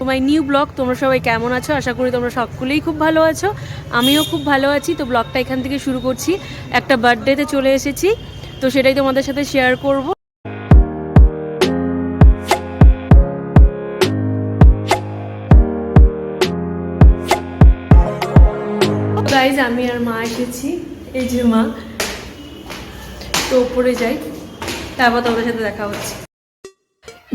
My new blog. তোমরা সবাই কেমন আছো? আশা করি তোমরা সকলেই খুব ভালো আছো, আমিও খুব ভালো আছি। তো ব্লগটা এখান থেকে শুরু করছি। একটা বার্থডেতে চলে এসেছি, তো সেটাই তোমাদের সাথে শেয়ার করব। গাইজ আমি আর মা এসেছি, এই যে মা। তো উপরে যাই, তারপর তোমাদের সাথে দেখা হচ্ছে।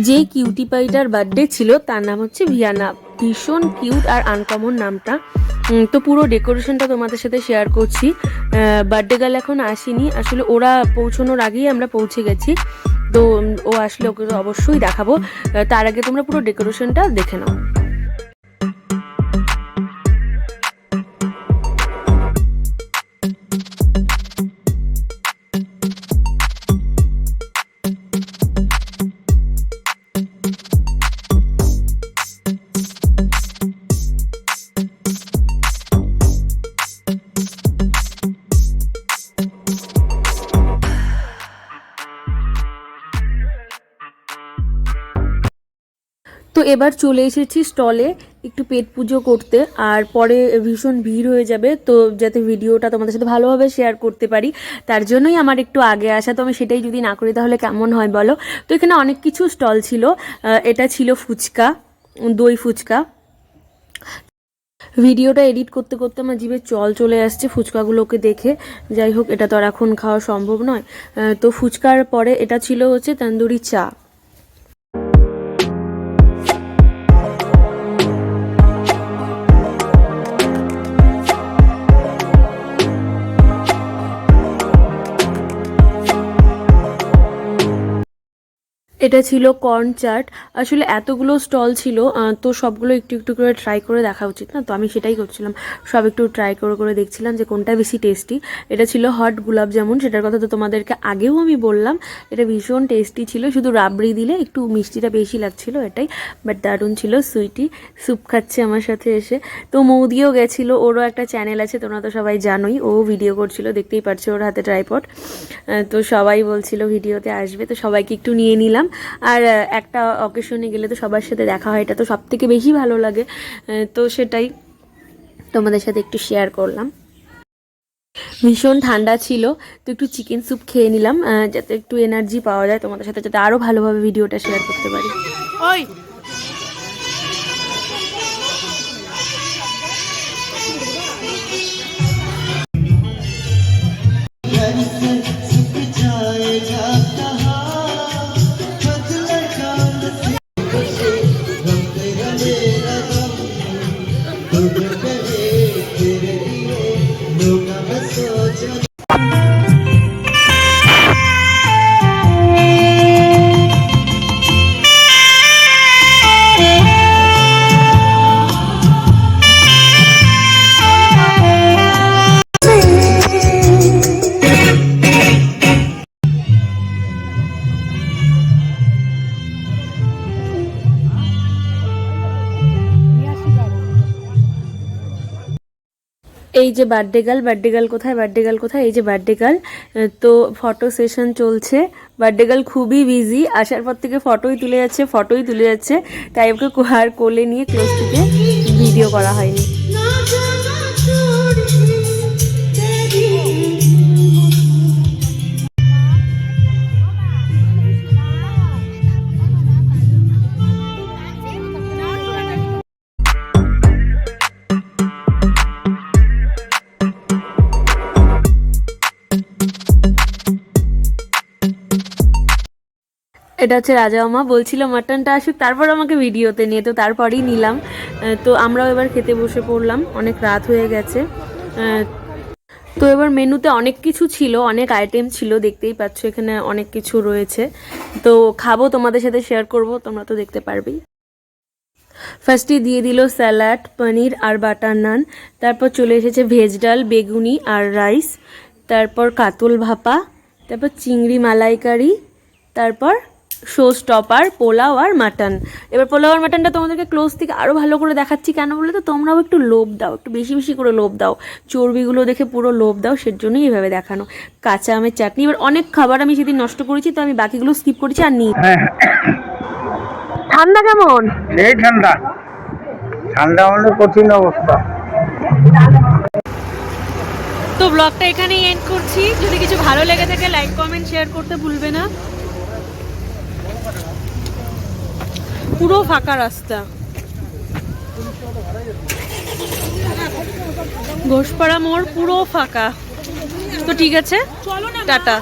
যে কিউটি পাইটার বার্থডে ছিল তার নাম হচ্ছে ভিয়ানা। ভীষণ কিউট আর আনকমন নামটা। তো পুরো ডেকোরেশনটা তোমাদের সাথে শেয়ার করছি। বার্থডে গার্ল এখন আসেনি, আসলে ওরা পৌঁছানোর আগেই আমরা পৌঁছে গেছি। তো ও আসলে ওকে অবশ্যই দেখাবো। তার আগে তোমরা পুরো ডেকোরেশনটা দেখে নাও। তো এবার চলে এসেছি স্টলে একটু পেট পুজো করতে, আর পরে ভীষণ ভিড় হয়ে যাবে। তো যাতে ভিডিওটা তোমাদের সাথে ভালোভাবে শেয়ার করতে পারি, তার জন্যই আমার একটু আগে আসা। তো আমি সেটাই যদি না করি তাহলে কেমন হয় বলো। তো এখানে অনেক কিছু স্টল ছিল। এটা ছিল ফুচকা, দই ফুচকা। ভিডিওটা এডিট করতে করতে আমার জিভে জল চলে আসছে ফুচকাগুলোকে দেখে। যাই হোক, এটা তো আর এখন খাওয়া সম্ভব নয়। তো ফুচকার পরে এটা ছিল হচ্ছে তন্দুরি চা। এটা ছিল কর্ন চাট। আসলে এতগুলো স্টল ছিল, তো সবগুলো একটু একটু করে ট্রাই করে দেখা উচিত না? তো আমি সেটাই করছিলাম, সব একটু ট্রাই করে করে দেখছিলাম যে কোনটা বেশি টেস্টি। এটা ছিল হট গুলাব জামুন, সেটার কথা তো তোমাদেরকে আগেও আমি বললাম। এটা ভীষণ টেস্টি ছিল, শুধু রাবড়ি দিলে একটু মিষ্টিটা বেশি লাগছিল এটাই, বাট দারুণ ছিল। সুইটি স্যুপ খাচ্ছে আমার সাথে এসে। তো মৌদিও গেছিলো, ওরও একটা চ্যানেল আছে, তোমরা তো সবাই জানোই। ও ভিডিও করছিল, দেখতেই পারছো ওর হাতে ট্রাইপড। তো সবাই বলছিল ভিডিওতে আসবে, তো সবাইকে একটু নিয়ে নিলাম। আর একটা অকেশনে গেলে তো সবার সাথে দেখা হয়, এটা তো সব থেকে বেশি ভালো লাগে। তো সেটাই তোমাদের সাথে একটু শেয়ার করলাম। ভীষণ ঠান্ডা ছিল, তো একটু চিকেন স্যুপ খেয়ে নিলাম যাতে একটু এনার্জি পাওয়া যায়, তোমাদের সাথে যাতে আরও ভালোভাবে ভিডিওটা শেয়ার করতে পারি। ওই এই যে বার্থডে গার্ল কোথায়, বার্থডে গার্ল কোথায়? এই যে বার্থডে গার্ল। তো ফটো সেশন চলছে। বার্থডে গার্ল খুবই বিজি, আসার পর থেকে ফটোই তুলে যাচ্ছে। তাই ওকে আর কোলে নিয়ে ক্লোজ থেকে ভিডিও করা হয়নি। এটা হচ্ছে রাজা মামা, বলছিল মাটনটা আসুক তারপর আমাকে ভিডিওতে নিয়ে, তো তারপরেই নিলাম। তো আমরাও এবার খেতে বসে পড়লাম, অনেক রাত হয়ে গেছে। তো এবার মেনুতে অনেক কিছু ছিল, অনেক আইটেম ছিল, দেখতেই পাচ্ছ এখানে অনেক কিছু রয়েছে। তো খাবো, তোমাদের সাথে শেয়ার করব, তোমরা তো দেখতে পারবেই। ফার্স্টে দিয়ে দিল স্যালাড, পনির আর বাটার নান। তারপর চলে এসেছে ভেজ ডাল, বেগুনি আর রাইস। তারপর কাতল ভাপা, তারপর চিংড়ি মালাইকারি, তারপর শো স্টপার, পোলাও আর মাটন। এবার পোলাও আর মাটনটা তোমাদেরকে ক্লোজ থেকে আরও ভালো করে দেখাচ্ছি, কেন বলে তো তোমরাও একটু লোভ দাও, একটু বেশি বেশি করে লোভ দাও, চর্বিগুলো দেখে পুরো লোভ দাও, সেজন্যই এভাবে দেখানো। কাঁচা আমের চাটনি। এবার অনেক খাবার আমি সেদিন নষ্ট করেছি, তো আমি বাকিগুলো স্কিপ করেছি আর নিই। ঠান্ডা কেমন? এই ঠান্ডা। ঠান্ডা মানে কঠিন অবস্থা। তো ব্লগটা এখানেই এন্ড করছি। যদি কিছু ভালো লেগে থাকে লাইক কমেন্ট শেয়ার করতে ভুলবে না। পুরো ফাঁকা রাস্তা, ঘোষপাড়া মোড় পুরো ফাঁকা। তো ঠিক আছে, টাটা।